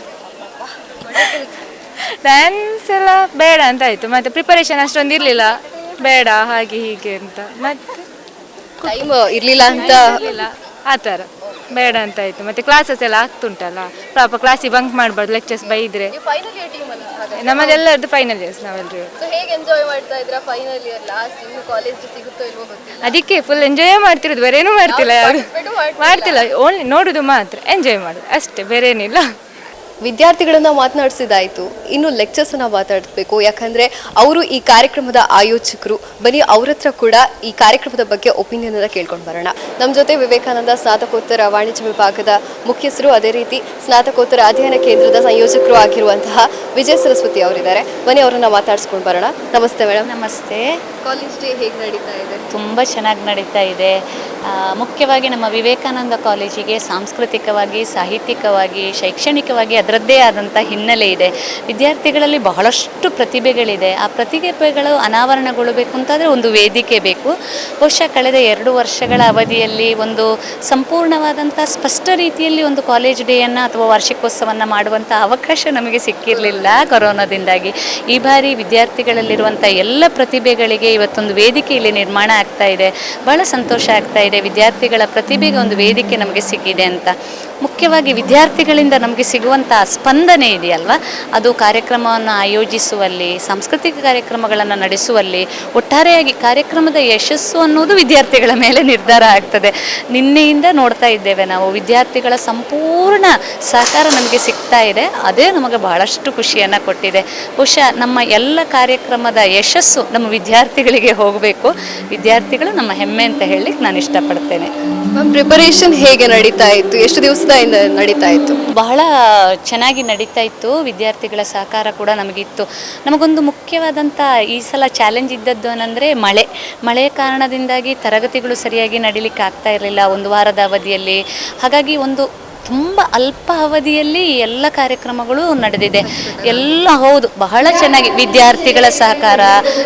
ಡ್ಯಾನ್ಸ್ ಎಲ್ಲ ಬೇಡ ಅಂತ ಆಯ್ತು, ಮತ್ತೆ ಪ್ರಿಪರೇಷನ್ ಅಷ್ಟೊಂದು ಇರಲಿಲ್ಲ, ಬೇಡ ಹಾಗೆ ಹೀಗೆ ಅಂತ, ಮತ್ತೆ ಟೈಮ್ ಇರ್ಲಿಲ್ಲ ಅಂತ ಆ ಥರ ಬೇಡ ಅಂತ ಆಯ್ತು. ಮತ್ತೆ ಕ್ಲಾಸಸ್ ಎಲ್ಲ ಆಗ್ತುಂಟಲ್ಲ, ಪಾಪ ಕ್ಲಾಸಿಗೆ ಬಂಕ್ ಮಾಡಬಾರ್ದು, ಲೆಕ್ಚರ್ಸ್ ಬೈದ್ರೆ. ಫೈನಲ್ ಇಯರ್ ಟೀಮ್ ಅಲ್ಲ ನಮ್ಮದೆಲ್ಲರದ್ದು ಫೈನಲ್ ಇಯರ್ಸ್ ನಾವೆಲ್ಲರೂ. ಸೊ ಹೇಗೆ ಎಂಜಾಯ್ ಮಾಡ್ತಾ ಇದ್ರಾ ಫೈನಲ್ ಇಯರ್? ಲಾಸ್ಟ್ ಇನ್ನು ಕಾಲೇಜ್ ಸಿಗುತ್ತೋ ಇಲ್ವೋ ಗೊತ್ತಿಲ್ಲ, ಅದಕ್ಕೆ ಫುಲ್ ಎಂಜಾಯ್ ಮಾಡ್ತಿರೋದು, ಬೇರೇನೂ ಮಾಡ್ತಿಲ್ಲ, ಯಾರು ಮಾಡ್ತಿಲ್ಲ, ಓನ್ಲಿ ನೋಡೋದು ಮಾತ್ರ, ಎಂಜಾಯ್ ಮಾಡೋದು ಅಷ್ಟೇ, ಬೇರೆ ಏನಿಲ್ಲ. ವಿದ್ಯಾರ್ಥಿಗಳನ್ನ ಮಾತನಾಡಿಸಿದಾಯ್ತು, ಇನ್ನು ಲೆಕ್ಚರ್ಸ್ ಅನ್ನ ಮಾತಾಡಬೇಕು. ಯಾಕಂದ್ರೆ ಅವರು ಈ ಕಾರ್ಯಕ್ರಮದ ಆಯೋಜಕರು. ಬನ್ನಿ ಅವ್ರ ಹತ್ರ ಕೂಡ ಈ ಕಾರ್ಯಕ್ರಮದ ಬಗ್ಗೆ ಒಪಿನಿಯನ್ ಅನ್ನ ಕೇಳ್ಕೊಂಡು ಬರೋಣ. ನಮ್ಮ ಜೊತೆ ವಿವೇಕಾನಂದ ಸ್ನಾತಕೋತ್ತರ ವಾಣಿಜ್ಯ ವಿಭಾಗದ ಮುಖ್ಯಸ್ಥರು, ಅದೇ ರೀತಿ ಸ್ನಾತಕೋತ್ತರ ಅಧ್ಯಯನ ಕೇಂದ್ರದ ಸಂಯೋಜಕರು ಆಗಿರುವಂತಹ ವಿಜಯ ಸರಸ್ವತಿ ಅವರಿದ್ದಾರೆ. ಬನ್ನಿ ಅವರನ್ನ ಮಾತಾಡಿಸ್ಕೊಂಡು ಬರೋಣ. ನಮಸ್ತೆ ಮೇಡಮ್. ನಮಸ್ತೆ. ಕಾಲೇಜ್ ಡೇ ಹೇಗೆ ನಡೀತಾ ಇದೆ? ತುಂಬ ಚೆನ್ನಾಗಿ ನಡೀತಾ ಇದೆ. ಮುಖ್ಯವಾಗಿ ನಮ್ಮ ವಿವೇಕಾನಂದ ಕಾಲೇಜಿಗೆ ಸಾಂಸ್ಕೃತಿಕವಾಗಿ, ಸಾಹಿತ್ಯಿಕವಾಗಿ, ಶೈಕ್ಷಣಿಕವಾಗಿ ಅದರದ್ದೇ ಆದಂಥ ಹಿನ್ನೆಲೆ ಇದೆ. ವಿದ್ಯಾರ್ಥಿಗಳಲ್ಲಿ ಬಹಳಷ್ಟು ಪ್ರತಿಭೆಗಳಿದೆ. ಆ ಪ್ರತಿಭೆಗಳು ಅನಾವರಣಗೊಳ್ಳಬೇಕು ಅಂತಾದರೆ ಒಂದು ವೇದಿಕೆ ಬೇಕು. ಬಹುಶಃ ಕಳೆದ 2 ವರ್ಷಗಳ ಅವಧಿಯಲ್ಲಿ ಒಂದು ಸಂಪೂರ್ಣವಾದಂಥ ಸ್ಪಷ್ಟ ರೀತಿಯಲ್ಲಿ ಒಂದು ಕಾಲೇಜ್ ಡೇಯನ್ನು ಅಥವಾ ವಾರ್ಷಿಕೋತ್ಸವವನ್ನು ಮಾಡುವಂಥ ಅವಕಾಶ ನಮಗೆ ಸಿಕ್ಕಿರಲಿಲ್ಲ ಕೊರೋನಾದಿಂದಾಗಿ. ಈ ಬಾರಿ ವಿದ್ಯಾರ್ಥಿಗಳಲ್ಲಿರುವಂಥ ಎಲ್ಲ ಪ್ರತಿಭೆಗಳಿಗೆ ಇವತ್ತೊಂದು ವೇದಿಕೆ ಇಲ್ಲಿ ನಿರ್ಮಾಣ ಆಗ್ತಾ ಇದೆ. ಬಹಳ ಸಂತೋಷ ಆಗ್ತಾ ಇದೆ. ವಿದ್ಯಾರ್ಥಿಗಳ ಪ್ರತಿಭೆಗೆ ಒಂದು ವೇದಿಕೆ ನಮಗೆ ಸಿಕ್ಕಿದೆ ಅಂತ. ಮುಖ್ಯವಾಗಿ ವಿದ್ಯಾರ್ಥಿಗಳಿಂದ ನಮಗೆ ಸಿಗುವಂಥ ಸ್ಪಂದನೆ ಇದೆಯಲ್ವ, ಅದು ಕಾರ್ಯಕ್ರಮವನ್ನು ಆಯೋಜಿಸುವಲ್ಲಿ, ಸಾಂಸ್ಕೃತಿಕ ಕಾರ್ಯಕ್ರಮಗಳನ್ನು ನಡೆಸುವಲ್ಲಿ, ಒಟ್ಟಾರೆಯಾಗಿ ಕಾರ್ಯಕ್ರಮದ ಯಶಸ್ಸು ಅನ್ನೋದು ವಿದ್ಯಾರ್ಥಿಗಳ ಮೇಲೆ ನಿರ್ಧಾರ ಆಗ್ತದೆ. ನಿನ್ನೆಯಿಂದ ನೋಡ್ತಾ ಇದ್ದೇವೆ ನಾವು, ವಿದ್ಯಾರ್ಥಿಗಳ ಸಂಪೂರ್ಣ ಸಹಕಾರ ನಮಗೆ ಸಿಗ್ತಾ ಇದೆ. ಅದೇ ನಮಗೆ ಬಹಳಷ್ಟು ಖುಷಿಯನ್ನು ಕೊಟ್ಟಿದೆ. ಬಹುಶಃ ನಮ್ಮ ಎಲ್ಲ ಕಾರ್ಯಕ್ರಮದ ಯಶಸ್ಸು ನಮ್ಮ ವಿದ್ಯಾರ್ಥಿಗಳಿಗೆ ಹೋಗಬೇಕು. ವಿದ್ಯಾರ್ಥಿಗಳು ನಮ್ಮ ಹೆಮ್ಮೆ ಅಂತ ಹೇಳಿ ನಾನು ಇಷ್ಟಪಡ್ತೇನೆ. ಮ್ಯಾಮ್, ಪ್ರಿಪರೇಷನ್ ಹೇಗೆ ನಡೀತಾ ಇತ್ತು? ಎಷ್ಟು ದಿವಸದಿಂದ ನಡೀತಾ ಇತ್ತು? ಬಹಳ ಚೆನ್ನಾಗಿ ನಡೀತಾ ಇತ್ತು. ವಿದ್ಯಾರ್ಥಿಗಳ ಸಹಕಾರ ಕೂಡ ನಮಗಿತ್ತು. ನಮಗೊಂದು ಮುಖ್ಯವಾದಂಥ ಈ ಸಲ ಚಾಲೆಂಜ್ ಇದ್ದದ್ದು ಏನಂದರೆ ಮಳೆಯ ಕಾರಣದಿಂದಾಗಿ ತರಗತಿಗಳು ಸರಿಯಾಗಿ ನಡೀಲಿಕ್ಕೆ ಆಗ್ತಾ ಇರಲಿಲ್ಲ 1 ವಾರದ ಅವಧಿಯಲ್ಲಿ. ಹಾಗಾಗಿ ಒಂದು ತುಂಬ ಅಲ್ಪ ಅವಧಿಯಲ್ಲಿ ಎಲ್ಲ ಕಾರ್ಯಕ್ರಮಗಳು ನಡೆದಿದೆ. ಎಲ್ಲ ಹೌದು, ಬಹಳ ಚೆನ್ನಾಗಿ ವಿದ್ಯಾರ್ಥಿಗಳ ಸಹಕಾರ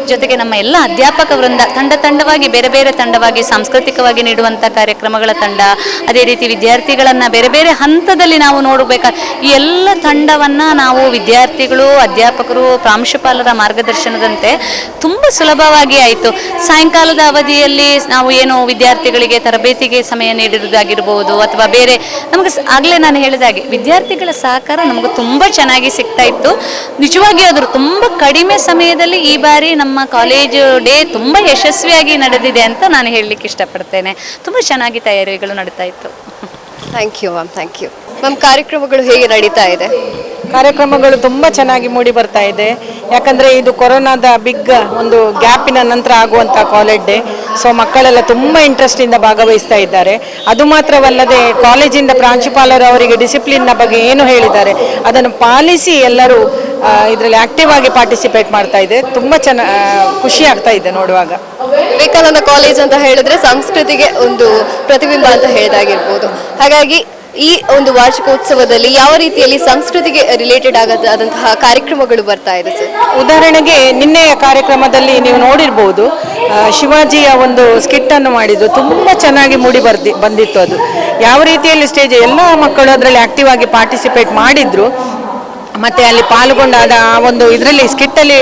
ಜೊತೆಗೆ ನಮ್ಮ ಎಲ್ಲ ಅಧ್ಯಾಪಕ ವೃಂದ ತಂಡವಾಗಿ ಬೇರೆ ಬೇರೆ ತಂಡವಾಗಿ ಸಾಂಸ್ಕೃತಿಕವಾಗಿ ನೀಡುವಂಥ ಕಾರ್ಯಕ್ರಮಗಳ ತಂಡ, ಅದೇ ರೀತಿ ವಿದ್ಯಾರ್ಥಿಗಳನ್ನು ಬೇರೆ ಬೇರೆ ಹಂತದಲ್ಲಿ ನಾವು ನೋಡಬೇಕಾದ ಈ ಎಲ್ಲ ತಂಡವನ್ನು ನಾವು ವಿದ್ಯಾರ್ಥಿಗಳು, ಅಧ್ಯಾಪಕರು, ಪ್ರಾಂಶುಪಾಲರ ಮಾರ್ಗದರ್ಶನದಂತೆ ತುಂಬ ಸುಲಭವಾಗಿ ಆಯಿತು. ಸಾಯಂಕಾಲದ ಅವಧಿಯಲ್ಲಿ ನಾವು ಏನು ವಿದ್ಯಾರ್ಥಿಗಳಿಗೆ ತರಬೇತಿಗೆ ಸಮಯ ನೀಡಿರುವುದಾಗಿರ್ಬೋದು ಅಥವಾ ಬೇರೆ ನಮಗೆ ಆಗಲೇ ನಾನು ಹೇಳಿದಾಗೆ ವಿದ್ಯಾರ್ಥಿಗಳ ಸಹಕಾರ ನಮಗೆ ತುಂಬ ಚೆನ್ನಾಗಿ ಸಿಗ್ತಾ ಇತ್ತು. ನಿಜವಾಗಿ ಆದರೂ ತುಂಬ ಕಡಿಮೆ ಸಮಯದಲ್ಲಿ ಈ ಬಾರಿ ನಮ್ಮ ಕಾಲೇಜು ಡೇ ತುಂಬ ಯಶಸ್ವಿಯಾಗಿ ನಡೆದಿದೆ ಅಂತ ನಾನು ಹೇಳಲಿಕ್ಕೆ ಇಷ್ಟಪಡ್ತೇನೆ. ತುಂಬ ಚೆನ್ನಾಗಿ ತಯಾರಿಗಳು ನಡೀತಾ ಇತ್ತು. Thank you ma'am. Thank you ma'am. ಕಾರ್ಯಕ್ರಮಗಳು ಹೇಗೆ ನಡೀತಾ ಇದೆ? ಕಾರ್ಯಕ್ರಮಗಳು ತುಂಬ ಚೆನ್ನಾಗಿ ಮೂಡಿ ಬರ್ತಾ ಇದೆ. ಯಾಕಂದರೆ ಇದು ಕೊರೋನಾದ ಬಿಗ್ ಒಂದು ಗ್ಯಾಪಿನ ನಂತರ ಆಗುವಂಥ ಕಾಲೇಜ್ ಡೇ. ಸೊ ಮಕ್ಕಳೆಲ್ಲ ತುಂಬ ಇಂಟ್ರೆಸ್ಟಿಂದ ಭಾಗವಹಿಸ್ತಾ ಇದ್ದಾರೆ. ಅದು ಮಾತ್ರವಲ್ಲದೆ ಕಾಲೇಜಿಂದ ಪ್ರಾಂಶುಪಾಲರು ಅವರಿಗೆ ಡಿಸಿಪ್ಲಿನ್ನ ಬಗ್ಗೆ ಏನು ಹೇಳಿದ್ದಾರೆ ಅದನ್ನು ಪಾಲಿಸಿ ಎಲ್ಲರೂ ಇದರಲ್ಲಿ ಆಕ್ಟಿವ್ ಆಗಿ ಪಾರ್ಟಿಸಿಪೇಟ್ ಮಾಡ್ತಾ ಇದೆ. ತುಂಬ ಖುಷಿ ಆಗ್ತಾ ಇದೆ ನೋಡುವಾಗ. ವಿವೇಕಾನಂದ ಕಾಲೇಜ್ ಅಂತ ಹೇಳಿದ್ರೆ ಸಂಸ್ಕೃತಿಗೆ ಒಂದು ಪ್ರತಿಬಿಂಬ ಅಂತ ಹೇಳಿದಾಗಿರ್ಬೋದು. ಹಾಗಾಗಿ ಈ ಒಂದು ವಾರ್ಷಿಕೋತ್ಸವದಲ್ಲಿ ಯಾವ ರೀತಿಯಲ್ಲಿ ಸಂಸ್ಕೃತಿಗೆ ರಿಲೇಟೆಡ್ ಆದಂತಹ ಕಾರ್ಯಕ್ರಮಗಳು ಬರ್ತಾ ಇದೆ ಸರ್? ಉದಾಹರಣೆಗೆ ನಿನ್ನೆಯ ಕಾರ್ಯಕ್ರಮದಲ್ಲಿ ನೀವು ನೋಡಿರ್ಬೋದು, ಶಿವಾಜಿಯ ಒಂದು ಸ್ಕಿಟ್ ಅನ್ನು ಮಾಡಿದ್ದು ತುಂಬ ಚೆನ್ನಾಗಿ ಮೂಡಿ ಬಂದಿತ್ತು. ಅದು ಯಾವ ರೀತಿಯಲ್ಲಿ ಸ್ಟೇಜ್ ಎಲ್ಲ ಮಕ್ಕಳು ಅದರಲ್ಲಿ ಆಕ್ಟಿವ್ ಆಗಿ ಪಾರ್ಟಿಸಿಪೇಟ್ ಮಾಡಿದ್ರು. ಮತ್ತು ಅಲ್ಲಿ ಪಾಲ್ಗೊಂಡಾದ ಆ ಒಂದು ಇದರಲ್ಲಿ ಸ್ಕಿಟ್ಟಲ್ಲಿ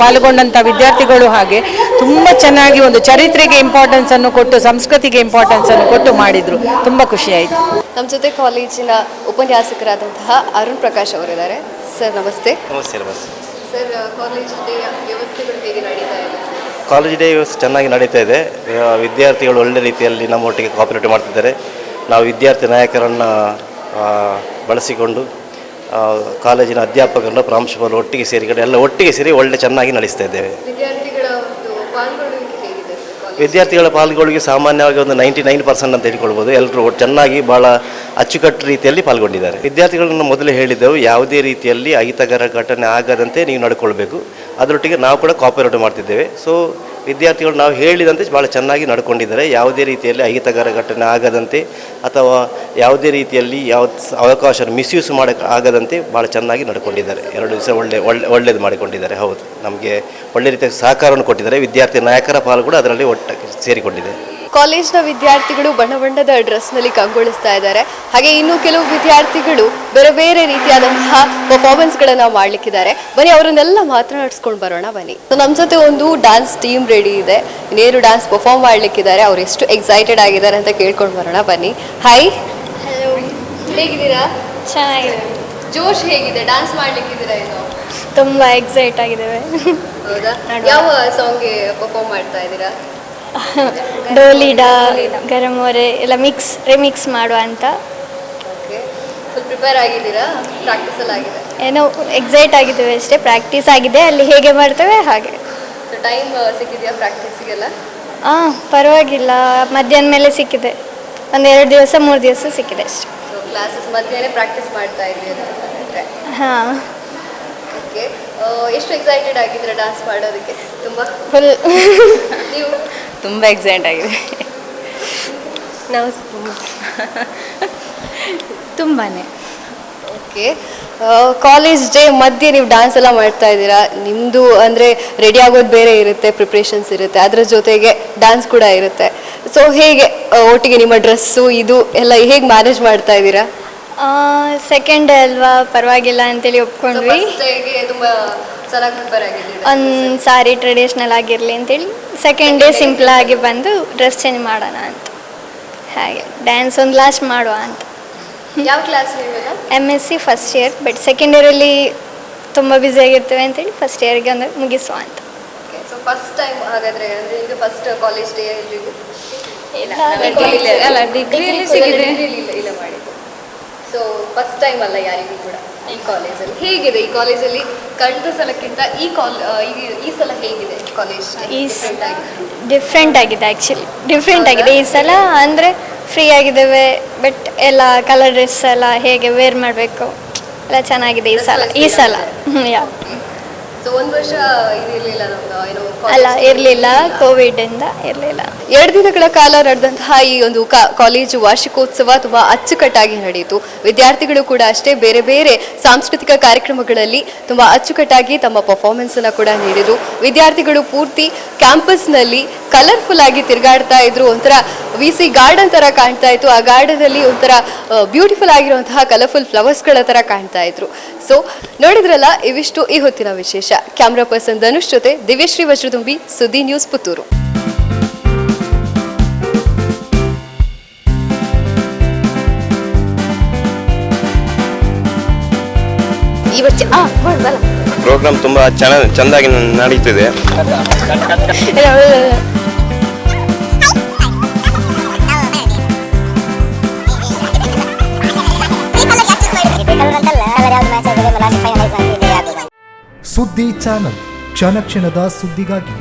ಪಾಲ್ಗೊಂಡಂಥ ವಿದ್ಯಾರ್ಥಿಗಳು ಹಾಗೆ ತುಂಬ ಚೆನ್ನಾಗಿ ಒಂದು ಚರಿತ್ರೆಗೆ ಇಂಪಾರ್ಟೆನ್ಸನ್ನು ಕೊಟ್ಟು, ಸಂಸ್ಕೃತಿಗೆ ಇಂಪಾರ್ಟೆನ್ಸನ್ನು ಕೊಟ್ಟು ಮಾಡಿದರು. ತುಂಬ ಖುಷಿಯಾಯಿತು. ನಮ್ಮ ಜೊತೆ ಕಾಲೇಜಿನ ಉಪನ್ಯಾಸಕರಾದಂತಹ ಅರುಣ್ ಪ್ರಕಾಶ್ ಅವರಿದ್ದಾರೆ. ಸರ್ ನಮಸ್ತೆ. ನಮಸ್ತೆ. ನಮಸ್ತೆ ಸರ್. ಕಾಲೇಜ್ ಡೇ ವ್ಯವಸ್ಥೆಗಳು ಹೇಗೆ ನಡೀತಾ ಇದೆ? ಕಾಲೇಜ್ ಡೇ ವ್ಯವಸ್ಥೆ ಚೆನ್ನಾಗಿ ನಡೀತಾ ಇದೆ. ವಿದ್ಯಾರ್ಥಿಗಳು ಒಳ್ಳೆ ರೀತಿಯಲ್ಲಿ ನಮ್ಮೊಟ್ಟಿಗೆ ಕೋಆಪರೇಟ್ ಮಾಡ್ತಿದ್ದಾರೆ. ನಾವು ವಿದ್ಯಾರ್ಥಿ ನಾಯಕರನ್ನು ಬಳಸಿಕೊಂಡು ಕಾಲೇಜಿನ ಅಧ್ಯಾಪಕರನ್ನು, ಪ್ರಾಂಶುಪಾಲರು ಒಟ್ಟಿಗೆ ಸೇರಿಕೊಂಡು ಎಲ್ಲ ಒಟ್ಟಿಗೆ ಸೇರಿ ಒಳ್ಳೆ ಚೆನ್ನಾಗಿ ನಡೆಸ್ತಾ ಇದ್ದೇವೆ. ವಿದ್ಯಾರ್ಥಿಗಳ ಪಾಲ್ಗೊಳ್ಳುವಿಕೆ ಸಾಮಾನ್ಯವಾಗಿ ಒಂದು 99% ಅಂತ ಹೇಳ್ಕೊಳ್ಬೋದು. ಎಲ್ಲರೂ ಚೆನ್ನಾಗಿ ಭಾಳ ಅಚ್ಚುಕಟ್ಟು ರೀತಿಯಲ್ಲಿ ಪಾಲ್ಗೊಂಡಿದ್ದಾರೆ. ವಿದ್ಯಾರ್ಥಿಗಳನ್ನು ಮೊದಲೇ ಹೇಳಿದ್ದೆವು, ಯಾವುದೇ ರೀತಿಯಲ್ಲಿ ಅಹಿತಕರ ಘಟನೆ ಆಗದಂತೆ ನೀವು ನಡ್ಕೊಳ್ಬೇಕು. ಅದರೊಟ್ಟಿಗೆ ನಾವು ಕೂಡ ಕೋಆಪರೇಟ್ ಮಾಡ್ತಿದ್ದೇವೆ. ಸೊ ವಿದ್ಯಾರ್ಥಿಗಳು ನಾವು ಹೇಳಿದಂತೆ ಭಾಳ ಚೆನ್ನಾಗಿ ನಡ್ಕೊಂಡಿದ್ದಾರೆ. ಯಾವುದೇ ರೀತಿಯಲ್ಲಿ ಅಹಿತಕರ ಘಟನೆ ಆಗದಂತೆ ಅಥವಾ ಯಾವುದೇ ರೀತಿಯಲ್ಲಿ ಯಾವ ಅವಕಾಶ ಮಿಸ್ಯೂಸ್ ಮಾಡೋಕ್ಕೆ ಆಗದಂತೆ ಭಾಳ ಚೆನ್ನಾಗಿ ನಡ್ಕೊಂಡಿದ್ದಾರೆ. 2 ದಿವಸ ಒಳ್ಳೇದು ಮಾಡಿಕೊಂಡಿದ್ದಾರೆ. ಹೌದು, ನಮಗೆ ಒಳ್ಳೆ ರೀತಿಯ ಸಹಕಾರವನ್ನು ಕೊಟ್ಟಿದ್ದಾರೆ. ವಿದ್ಯಾರ್ಥಿ ನಾಯಕರ ಪಾಲು ಕೂಡ ಅದರಲ್ಲಿ ಒಟ್ಟಾಗಿ ಸೇರಿಕೊಂಡಿದೆ. ಕಾಲೇಜ್ನ ವಿದ್ಯಾರ್ಥಿಗಳು ಬಣ್ಣ ಬಣ್ಣದ ಡ್ರೆಸ್ನಲ್ಲಿ ಕಂಗೊಳಿಸ್ತಾ ಇದ್ದಾರೆ. ಹಾಗೆ ಇನ್ನು ಕೆಲವು ವಿದ್ಯಾರ್ಥಿಗಳು ಬೇರೆ ಬೇರೆ ರೀತಿಯಾದಂತಹ ಪರ್ಫಾರ್ಮೆನ್ಸ್ಗಳನ್ನು ಮಾಡಲಿಕ್ಕಿದ್ದಾರೆ. ಬನ್ನಿ ಅವರನ್ನೆಲ್ಲ ಮಾತನಾಡಿಸ್ಕೊಂಡು ಬರೋಣ. ಬನ್ನಿ. ನಮ್ಮ ಜೊತೆ ಒಂದು ಡ್ಯಾನ್ಸ್ ಟೀಮ್ ರೆಡಿ ಇದೆ. ಇನ್ನೇನು ಡ್ಯಾನ್ಸ್ ಪರ್ಫಾರ್ಮ್ ಮಾಡಲಿಕ್ಕಿದ್ದಾರೆ. ಅವ್ರು ಎಷ್ಟು ಎಕ್ಸೈಟೆಡ್ ಆಗಿದ್ದಾರೆ ಅಂತ ಕೇಳ್ಕೊಂಡು ಬರೋಣ. ಬನ್ನಿ. ಹಾಯ್. ಹಲೋ. ಹೇಗಿದ್ದೀರಾ? ಚೆನ್ನಾಗಿದೆ. ಜೋಶ್ ಹೇಗಿದೆ? ಡ್ಯಾನ್ಸ್ ಮಾಡಲಿಕ್ಕಿದ್ದೀರಾ? ಇದು ತುಂಬ ಎಕ್ಸೈಟ್ ಆಗಿದ್ದೇವೆ. ಹೌದಾ? ಯಾವ ಸಾಂಗ್ಗೆ ಪರ್ಫಾರ್ಮ್ ಮಾಡ್ತಾ ಇದ್ದೀರಾ? ಡೋಲಿಡಾ, ಗರಮೋರೆ ಎಲ್ಲ ರಿಮಿಕ್ಸ್ ಮಾಡುವ ಅಂತ. ಓಕೆ. ಫುಲ್ ಪ್ರಿಪೇರ್ ಆಗಿದ್ದೀರಾ? ಪ್ರಾಕ್ಟೀಸ್ ಎಲ್ಲ ಆಗಿದೆ? ಏನೋ ಎಕ್ಸೈಟ್ ಆಗಿದ್ದೇವೆ ಅಷ್ಟೇ, ಪ್ರಾಕ್ಟೀಸ್ ಆಗಿದೆ, ಅಲ್ಲಿ ಹೇಗೆ ಮಾಡ್ತೇವೆ ಹಾಗೆ. ಟೈಮ್ ಸಿಕ್ಕಿದೆಯಾ ಪ್ರಾಕ್ಟೀಸಿಗೆಲ್ಲ? ಪರವಾಗಿಲ್ಲ, ಮಧ್ಯಾಹ್ನ ಮೇಲೆ ಸಿಕ್ಕಿದೆ, ಒಂದು 2 ದಿವಸ 3 ದಿವಸ ಸಿಕ್ಕಿದೆ ಅಷ್ಟೇ. ಸೊ ಕ್ಲಾಸಸ್ ಮಧ್ಯೆ ಪ್ರಾಕ್ಟೀಸ್ ಮಾಡ್ತಾ ಇದ್ದೀರಾ? ಹಾಂ. ಓಕೆ, ಎಷ್ಟು ಎಕ್ಸೈಟೆಡ್ ಆಗಿದ್ರೆ ಡಾನ್ಸ್ ಮಾಡೋದಕ್ಕೆ? ತುಂಬ ಫುಲ್. ನೀವು? ತುಂಬ ಎಕ್ಸೈಟ್ ಆಗಿದೆ. ನಾವು ತುಂಬಾ. ಓಕೆ, ಕಾಲೇಜ್ ಡೇ ಮಧ್ಯೆ ನೀವು ಡ್ಯಾನ್ಸ್ ಎಲ್ಲ ಮಾಡ್ತಾ ಇದ್ದೀರಾ. ನಿಮ್ಮದು ಅಂದರೆ ರೆಡಿ ಆಗೋದು ಬೇರೆ ಇರುತ್ತೆ, ಪ್ರಿಪ್ರೇಷನ್ಸ್ ಇರುತ್ತೆ, ಅದರ ಜೊತೆಗೆ ಡ್ಯಾನ್ಸ್ ಕೂಡ ಇರುತ್ತೆ. ಸೊ ಹೇಗೆ ಒಟ್ಟಿಗೆ ನಿಮ್ಮ ಡ್ರೆಸ್ಸು ಇದು ಎಲ್ಲ ಹೇಗೆ ಮ್ಯಾನೇಜ್ ಮಾಡ್ತಾ ಇದ್ದೀರಾ? ಸೆಕೆಂಡ್ ಡೇ ಅಲ್ವಾ, ಪರವಾಗಿಲ್ಲ ಅಂತೇಳಿ ಒಪ್ಕೊಂಡ್ವಿ. ತುಂಬ ಚೆನ್ನಾಗಿ ಪ್ರಿಪೇರ್ ಆಗಿದ್ದೀರಾ? ಒಂದು ಸಾರಿ ಟ್ರೆಡಿಷ್ನಲ್ ಆಗಿರಲಿ ಅಂತೇಳಿ ಸೆಕೆಂಡ್ ಡೇ ಸಿಂಪಲ್ ಆಗಿ ಬಂದು ಡ್ರೆಸ್ ಚೇಂಜ್ ಮಾಡೋಣ ಅಂತ, ಹಾಗೆ ಡ್ಯಾನ್ಸ್ ಒಂದು ಲಾಸ್ಟ್ ಮಾಡುವ ಅಂತ. ಯಾವ ಕ್ಲಾಸ್ ನೀವೆಲ್ಲ? MSc first year, but second ಇಯರಲ್ಲಿ ತುಂಬ ಬ್ಯುಸಿ ಆಗಿರ್ತೇವೆ ಅಂತೇಳಿ ಫಸ್ಟ್ ಇಯರ್ಗೆ ಒಂದು ಮುಗಿಸುವ ಅಂತ. ಸೊ ಫಸ್ಟ್ ಟೈಮ್ ಹಾಗಾದರೆ, ಅಂದರೆ ಈಗ ಫಸ್ಟ್ ಕಾಲೇಜ್ ಡೇ ಎಲ್ರಿಗೂ? ಡಿಗ್ರಿಯಲ್ಲಿ ಸಿಗಿದೆ. ಇಲ್ಲ ಮಾಡಿದ್ದು. ಸೊ ಫಸ್ಟ್ ಟೈಮ್ ಅಲ್ಲ ಯಾರಿಗೂ ಕೂಡ ಈ ಕಾಲೇಜಲ್ಲಿ. ಹೇಗಿದೆ ಈ ಕಾಲೇಜಲ್ಲಿ ಕಳೆದ ಸಲಕ್ಕಿಂತ ಈ ಸಲ ಹೇಗಿದೆ ಕಾಲೇಜ್? ಡಿಫ್ರೆಂಟ್ ಆಗಿದೆ, ಆ್ಯಕ್ಚುಲಿ ಡಿಫ್ರೆಂಟ್ ಆಗಿದೆ ಈ ಸಲ. ಅಂದರೆ ಫ್ರೀ ಆಗಿದ್ದೇವೆ, ಬಟ್ ಎಲ್ಲ ಕಲರ್ ಡ್ರೆಸ್ ಎಲ್ಲ ಹೇಗೆ ವೇರ್ ಮಾಡಬೇಕು ಎಲ್ಲ ಚೆನ್ನಾಗಿದೆ ಈ ಸಲ. ಯಾ. ಸೊ ಒಂದು ವರ್ಷ ಇದಿರಲಿಲ್ಲ ನಮ್ದು, ಏನೋ ಅಲ್ಲ ಇರಲಿಲ್ಲ, ಕೋವಿಡಿಂದ ಇರಲಿಲ್ಲ. 2 ದಿನಗಳ ಕಾಲ ನಡೆದಂತಹ ಈ ಒಂದು ಕಾಲೇಜು ವಾರ್ಷಿಕೋತ್ಸವ ತುಂಬ ಅಚ್ಚುಕಟ್ಟಾಗಿ ನಡೆಯಿತು. ವಿದ್ಯಾರ್ಥಿಗಳು ಕೂಡ ಅಷ್ಟೇ ಬೇರೆ ಬೇರೆ ಸಾಂಸ್ಕೃತಿಕ ಕಾರ್ಯಕ್ರಮಗಳಲ್ಲಿ ತುಂಬ ಅಚ್ಚುಕಟ್ಟಾಗಿ ತಮ್ಮ ಪರ್ಫಾರ್ಮೆನ್ಸನ್ನು ಕೂಡ ನೀಡಿದರು. ವಿದ್ಯಾರ್ಥಿಗಳು ಪೂರ್ತಿ ಕ್ಯಾಂಪಸ್ನಲ್ಲಿ ಕಲರ್ಫುಲ್ ಆಗಿ ತಿರುಗಾಡ್ತಾ ಇದ್ರು. ಒಂಥರ VC ಗಾರ್ಡನ್ ಥರ ಕಾಣ್ತಾ ಇತ್ತು. ಆ ಗಾರ್ಡನಲ್ಲಿ ಒಂಥರ ಬ್ಯೂಟಿಫುಲ್ ಆಗಿರುವಂತಹ ಕಲರ್ಫುಲ್ ಫ್ಲವರ್ಸ್ಗಳ ಥರ ಕಾಣ್ತಾ ಇದ್ರು. ಸೊ ನೋಡಿದ್ರಲ್ಲ, ಇವಿಷ್ಟು ಈ ಹೊತ್ತಿನ ವಿಶೇಷ. ಕ್ಯಾಮ್ರಾ ಪರ್ಸನ್ ಧನುಷ್ ಜೊತೆ ದಿವ್ಯಶ್ರೀ ವಜ್ರದುಂಬಿ, ಸುದ್ದಿ ನ್ಯೂಸ್ ಪುತ್ತೂರು. ಪ್ರೋಗ್ರಾಮ್ ತುಂಬ ಚೆಂದಾಗಿ ನಡೀತಿದೆ. ಸುದ್ದಿ ಚಾನಲ್, ಕ್ಷಣ ಕ್ಷಣದ ಸುದ್ದಿಗಾಗಿ.